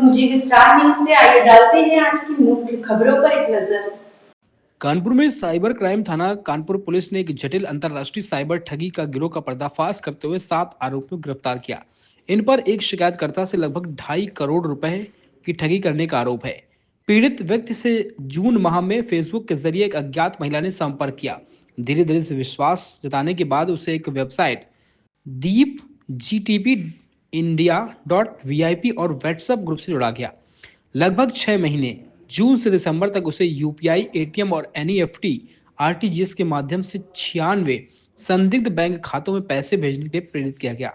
जी star news से आइए डालते हैं आज की मुख्य खबरों पर एक नजर। कानपुर में साइबर क्राइम थाना कानपुर पुलिस ने एक जटिल अंतर्राष्ट्रीय साइबर ठगी का गिरोह का पर्दाफाश करते हुए 7 आरोपियों को गिरफ्तार किया। इन पर एक शिकायतकर्ता से लगभग 2.5 करोड़ रुपए की ठगी करने का आरोप है। पीड़ित व्यक्ति से जून माह में फेसबुक के जरिए एक अज्ञात महिला ने संपर्क किया। धीरे धीरे से विश्वास जताने के बाद उसे एक वेबसाइट दीप GTP India.VIP और व्हाट्सएप ग्रुप से जोड़ा गया। लगभग 6 महीने जून से दिसंबर तक उसे यूपीआई, एटीएम और एनईएफटी, आरटीजीएस के माध्यम से 96 संदिग्ध बैंक खातों में पैसे भेजने के लिए प्रेरित किया गया।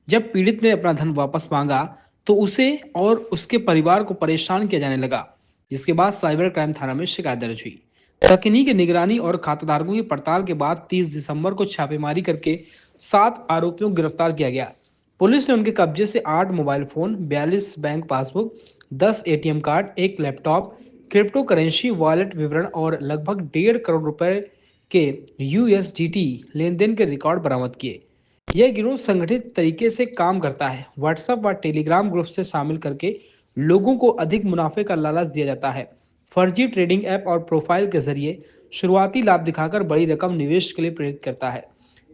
जब पीड़ित ने अपना धन वापस मांगा तो उसे और उसके परिवार को परेशान किया जाने लगा, जिसके बाद साइबर क्राइम थाना में शिकायत दर्ज हुई। तकनीकी निगरानी और खाताधारकों की पड़ताल के बाद 30 दिसंबर को छापेमारी करके 7 आरोपियों को गिरफ्तार किया गया। पुलिस ने उनके कब्जे से 8 mobile phone, 42 bank passbook, 10 ATM card, एक लैपटॉप, क्रिप्टो करेंसी वॉलेट विवरण और लगभग 1.5 करोड़ रुपए के यूएसडीटी लेन देन के रिकॉर्ड बरामद किए। यह गिरोह संगठित तरीके से काम करता है। व्हाट्सएप व टेलीग्राम ग्रुप से शामिल करके लोगों को अधिक मुनाफे का लालच दिया जाता है। फर्जी ट्रेडिंग ऐप और प्रोफाइल के जरिए शुरुआती लाभ दिखाकर बड़ी रकम निवेश के लिए प्रेरित करता है,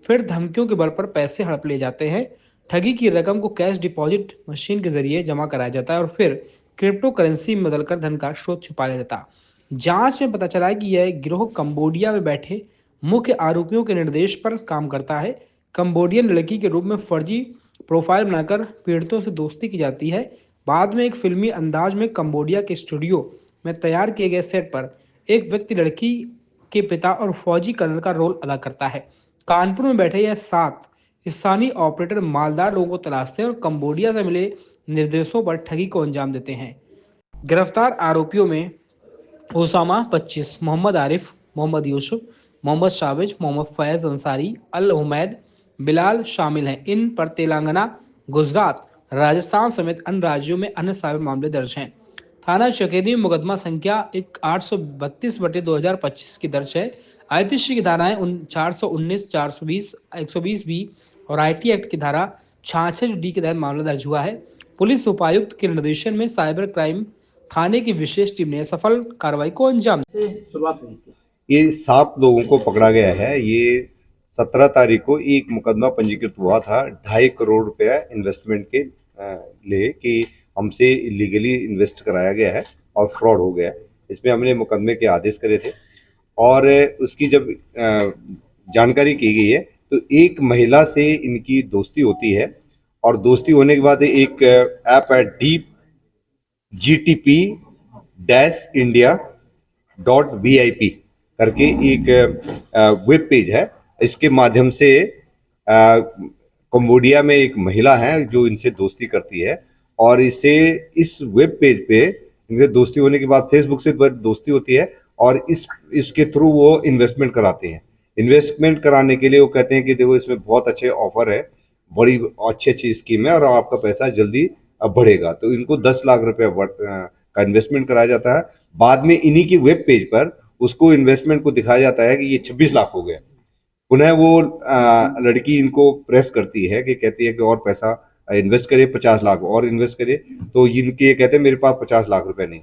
फिर धमकियों के बल पर पैसे हड़प ले जाते हैं। ठगी की रकम को कैश डिपॉजिट मशीन के जरिए जमा कराया जाता है और फिर क्रिप्टो करेंसी में बदलकर धन का स्रोत छुपा लिया जाता है। जांच में पता चला है कि यह गिरोह कंबोडिया में बैठे मुख्य आरोपियों के निर्देश पर काम करता है। कंबोडियन लड़की के रूप में फर्जी प्रोफाइल बनाकर पीड़ितों से दोस्ती की जाती है। बाद में एक फिल्मी अंदाज में कंबोडिया के स्टूडियो में तैयार किए गए सेट पर एक व्यक्ति लड़की के पिता और फौजी कर्नल का रोल अदा करता है। कानपुर में बैठे यह 7 स्थानीय ऑपरेटर मालदार लोगों को तलाशते हैं और कंबोडिया से मिले निर्देशों पर ठगी को अंजाम देते हैं। गिरफ्तार आरोपियों में ओसामा 25, मोहम्मद आरिफ, मोहम्मद यूसुफ, मोहम्मद शाबिज, मोहम्मद फैज अंसारी, अल हुमैद, बिलाल शामिल हैं। इन पर तेलंगाना, गुजरात, राजस्थान समेत अन्य राज्यों में अन्य साइबर मामले दर्ज हैं। थाना चकेरी में मुकदमा संख्या 832/2025 की दर्ज है। आईपीसी की धाराएं 419, 420, 120 बी और आईटी एक्ट की धारा 66D के तहत मामला दर्ज हुआ है। पुलिस उपायुक्त के निर्देशन में साइबर क्राइम थाने की विशेष टीम ने सफल कार्रवाई को अंजाम शुरुआत हुई थी। ये 7 लोगों को पकड़ा गया है। ये 17 तारीख को एक मुकदमा पंजीकृत हुआ था 2.5 करोड़ रुपया इन्वेस्टमेंट के लिए कि हमसे इलीगली इन्वेस्ट कराया गया है और फ्रॉड हो गया है। इसमें हमने मुकदमे के आदेश करे थे और उसकी जब जानकारी की गई है तो एक महिला से इनकी दोस्ती होती है और दोस्ती होने के बाद एक ऐप है डीप GTP-India.VIP करके एक वेब पेज है। इसके माध्यम से कंबोडिया में एक महिला है जो इनसे दोस्ती करती है और इसे इस वेब पेज पे इनसे दोस्ती होने के बाद फेसबुक से दोस्ती होती है और इसके थ्रू वो इन्वेस्टमेंट कराते हैं। इन्वेस्टमेंट कराने के लिए वो कहते हैं कि देखो इसमें बहुत अच्छे ऑफर है, बड़ी अच्छी स्कीम है और आपका पैसा जल्दी बढ़ेगा। तो इनको 10 लाख रुपए का इन्वेस्टमेंट कराया जाता है। बाद में इन्हीं की वेब पेज पर उसको इन्वेस्टमेंट को दिखाया जाता है कि ये 26 लाख हो गए। पुनः वो लड़की इनको प्रेस करती है कि कहती है कि और पैसा इन्वेस्ट करिए, 50 लाख और इन्वेस्ट करिए। तो इनके कहते हैं मेरे पास 50 लाख रुपए नहीं।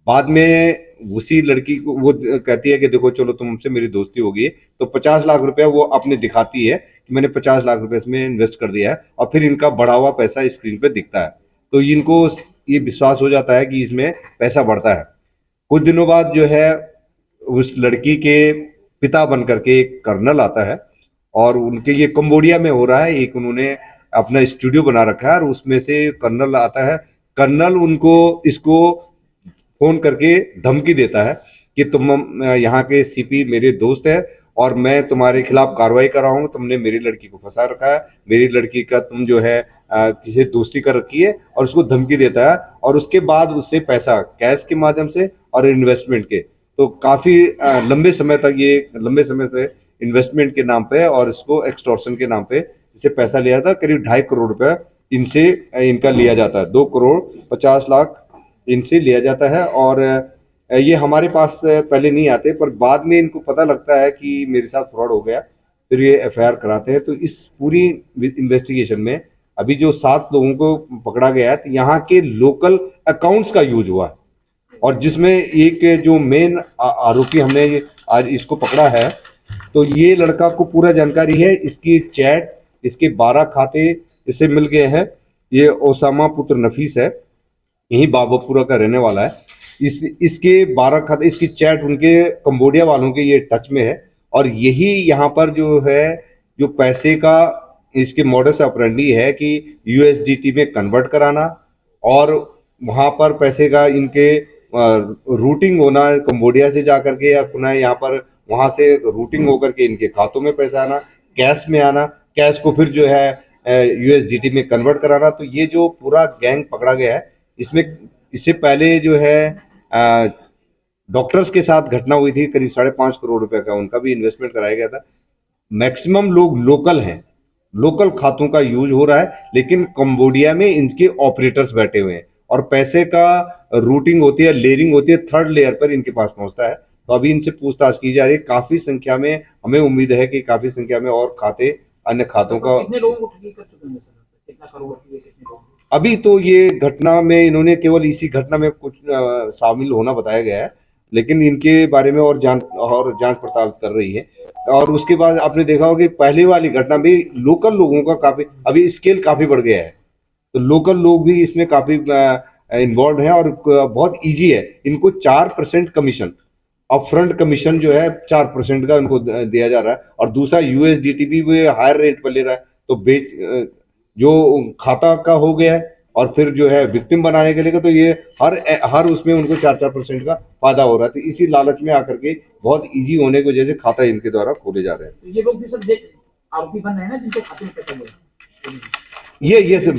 बाद में उसी लड़की को वो कहती है कि देखो चलो तुमसे मेरी दोस्ती होगी, तो 50 लाख रुपया वो अपने दिखाती है कि मैंने 50 लाख रुपए इसमें इन्वेस्ट कर दिया है और फिर इनका बढ़ा हुआ पैसा स्क्रीन पे दिखता है। तो इनको ये विश्वास हो जाता है कि इसमें पैसा बढ़ता है। कुछ दिनों बाद जो है उस लड़की के पिता बन करके एक कर्नल आता है और उनके ये कंबोडिया में हो रहा है। एक उन्होंने अपना स्टूडियो बना रखा है और उसमें से कर्नल आता है। कर्नल उनको इसको फोन करके धमकी देता है कि तुम यहाँ के सीपी मेरे दोस्त है और मैं तुम्हारे खिलाफ कार्रवाई कर रहा हूँ, तुमने मेरी लड़की को फंसा रखा है, मेरी लड़की का तुम जो है किसी दोस्ती कर रखी है और उसको धमकी देता है। और उसके बाद उससे पैसा कैश के माध्यम से और इन्वेस्टमेंट के, तो काफी लंबे समय से इन्वेस्टमेंट के नाम पे और इसको एक्सटॉर्शन के नाम पे इसे पैसा लिया था। करीब 2.5 करोड़ रुपया इनसे इनका लिया जाता है। 2,50,00,000 इनसे लिया जाता है और ये हमारे पास पहले नहीं आते, पर बाद में इनको पता लगता है कि मेरे साथ फ्रॉड हो गया, फिर ये एफआईआर कराते हैं। तो इस पूरी इन्वेस्टिगेशन में अभी जो 7 लोगों को पकड़ा गया है, तो यहाँ के लोकल अकाउंट्स का यूज हुआ है, और जिसमें एक जो मेन आरोपी हमने आज इसको पकड़ा है, तो ये लड़का को पूरा जानकारी है, इसकी चैट, इसके 12 खाते इससे मिल गए हैं। ये ओसामा पुत्र नफीस है, यही बाबूपुरा का रहने वाला है। इसके 12 खाते, इसकी चैट उनके कंबोडिया वालों के ये टच में है, और यही यहाँ पर जो है जो पैसे का इसके मॉडस ऑपरेंडी है कि यूएसडीटी में कन्वर्ट कराना, और वहाँ पर पैसे का इनके रूटिंग होना कंबोडिया से जा करके, या पुनः यहाँ पर वहाँ से रूटिंग होकर के इनके खातों में पैसा आना, कैश में आना, कैश को फिर जो है यूएसडीटी में कन्वर्ट कराना। तो ये जो पूरा गैंग पकड़ा गया है, इसमें इससे पहले जो है डॉक्टर्स के साथ घटना हुई थी, करीब 5.5 करोड़ रुपए का उनका भी इन्वेस्टमेंट कराया गया था। मैक्सिमम लोग लोकल हैं, लोकल खातों का यूज हो रहा है, लेकिन कंबोडिया में इनके ऑपरेटर्स बैठे हुए हैं, और पैसे का रूटिंग होती है, लेयरिंग होती है, 3rd लेयर पर इनके पास पहुंचता है। तो अभी इनसे पूछताछ की जा रही है। काफी संख्या में हमें उम्मीद है कि काफी संख्या में और खाते, अन्य खातों का, कितने लोगों को ठगी कर चुके हैं सर? कितना करोड़ की, कितने लोग? अभी तो ये घटना में इन्होंने केवल इसी घटना में कुछ शामिल होना बताया गया है, लेकिन इनके बारे में और जांच पड़ताल कर रही है। और उसके बाद आपने देखा होगा कि पहले वाली घटना भी लोकल लोगों का काफी, अभी स्केल काफी बढ़ गया है, तो लोकल लोग भी इसमें काफी इन्वॉल्व हैं, और बहुत इजी है। इनको 4% कमीशन, अपफ्रंट कमीशन जो है 4% का इनको दिया जा रहा है, और दूसरा यूएसडीटी भी वो हायर रेट पर ले रहा है। तो जो खाता का हो गया है, और फिर जो है विक्टिम बनाने के लिए, तो ये हर उसमें उनको 4% का फायदा हो रहा है। तो इसी लालच में आकर के बहुत इजी होने की वजह से खाता इनके द्वारा खोले जा रहे हैं। तो ये लोग भी सब आरोपी बन रहे हैं ना, जिनके खाते में पैसा गया? ये सब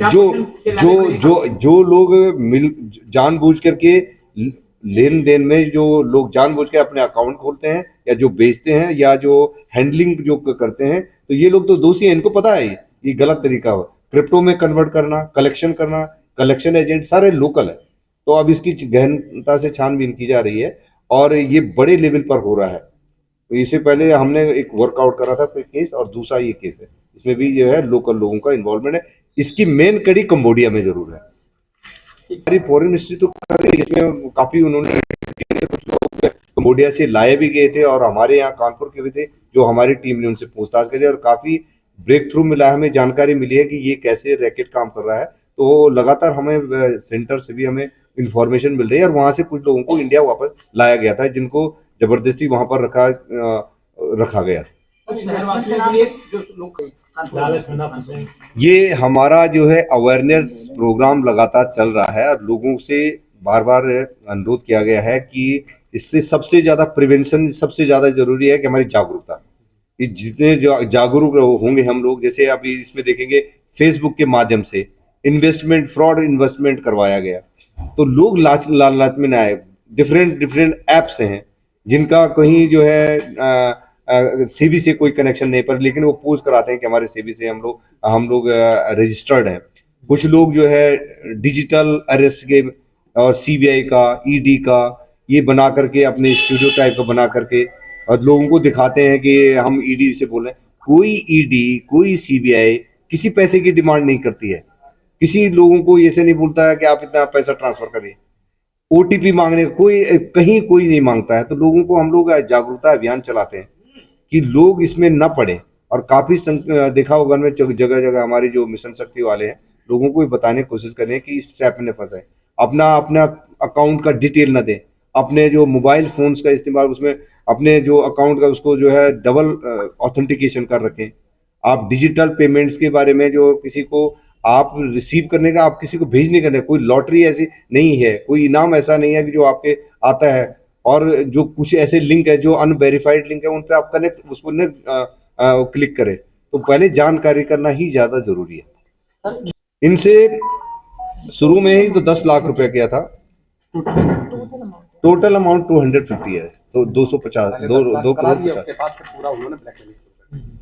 जो लोग जानबूझ करके लेन देन में, जो लोग जानबूझ के अपने अकाउंट खोलते हैं, या जो बेचते हैं, या जो हैंडलिंग जो करते हैं, तो ये लोग तो दोषी हैं, इनको पता है ये गलत तरीका हो। क्रिप्टो में कन्वर्ट करना, कलेक्शन करना, कलेक्शन एजेंट सारे लोकल है। तो अब इसकी गहनता से छानबीन की जा रही है, और ये बड़े लेवल पर हो रहा है। तो इससे पहले हमने एक वर्कआउट करा था कोई केस, और दूसरा ये केस है, इसमें भी जो है लोकल लोगों का इन्वॉल्वमेंट है। इसकी मेन कड़ी कंबोडिया में जरूर है। हमारी फॉरेन मिनिस्ट्री तो कर रही है, इसमें काफी उन्होंने कुछ लोग कंबोडिया से लाए भी गए थे, और हमारे यहाँ कानपुर के भी थे, जो हमारी टीम ने उनसे पूछताछ करी, और काफी ब्रेक थ्रू मिला है, हमें जानकारी मिली है कि ये कैसे रैकेट काम कर रहा है। तो लगातार हमें सेंटर से भी हमें इंफॉर्मेशन मिल रही है, और वहां से कुछ लोगों को इंडिया वापस लाया गया था, जिनको जबरदस्ती वहां पर रखा गया। शहरवासियों के लिए जो लोग ये हमारा जो है अवेयरनेस प्रोग्राम लगातार चल रहा है, और लोगों से बार बार अनुरोध किया गया है कि इससे सबसे ज्यादा प्रिवेंशन सबसे ज्यादा जरूरी है, कि हमारी जागरूकता, जितने जागरूक होंगे हम लोग, जैसे अभी इसमें देखेंगे फेसबुक के माध्यम से फ्रॉड इन्वेस्टमेंट करवाया गया, तो लोग लालच में ना आए। डिफरेंट ऐप्स हैं जिनका कहीं जो है सीबी से कोई कनेक्शन नहीं, पर लेकिन वो पोस्ट कराते हैं कि हमारे सीबी से हम लोग रजिस्टर्ड हैं। कुछ लोग जो है डिजिटल अरेस्ट के और सीबीआई का, ईडी का ये बना करके, अपने स्टूडियो टाइप का बना करके, और लोगों को दिखाते हैं कि हम ईडी से बोल रहे हैं। कोई ईडी, कोई सीबीआई किसी पैसे की डिमांड नहीं करती है, किसी लोगों को ऐसे नहीं बोलता है कि आप इतना पैसा ट्रांसफर करिए। ओटीपी मांगने कहीं कोई नहीं मांगता है। तो लोगों को हम लोग जागरूकता अभियान चलाते हैं कि लोग इसमें न पड़े, और काफी देखा होगा में जगह जगह हमारी जो मिशन शक्ति वाले हैं, लोगों को बताने की कोशिश कर रहे हैं कि इस ट्रैप में फंसे, अपना अकाउंट का डिटेल न दें, अपने जो मोबाइल फोन्स का इस्तेमाल, उसमें अपने जो अकाउंट का उसको जो है डबल ऑथेंटिकेशन कर रखें। आप डिजिटल पेमेंट्स के बारे में, जो किसी को आप रिसीव करने का, आप किसी को भेजने का नहीं, कोई लॉटरी ऐसी नहीं है, कोई इनाम ऐसा नहीं है कि जो आपके आता है। और जो कुछ ऐसे लिंक है जो अनवेरिफाइड लिंक है, उन पे आप कनेक्ट उसको क्लिक करें। तो पहले जानकारी करना ही ज्यादा जरूरी है। इनसे शुरू में ही तो 10 लाख रुपए किया था, टोटल अमाउंट 250 है, तो 250 2 करोड़ 50।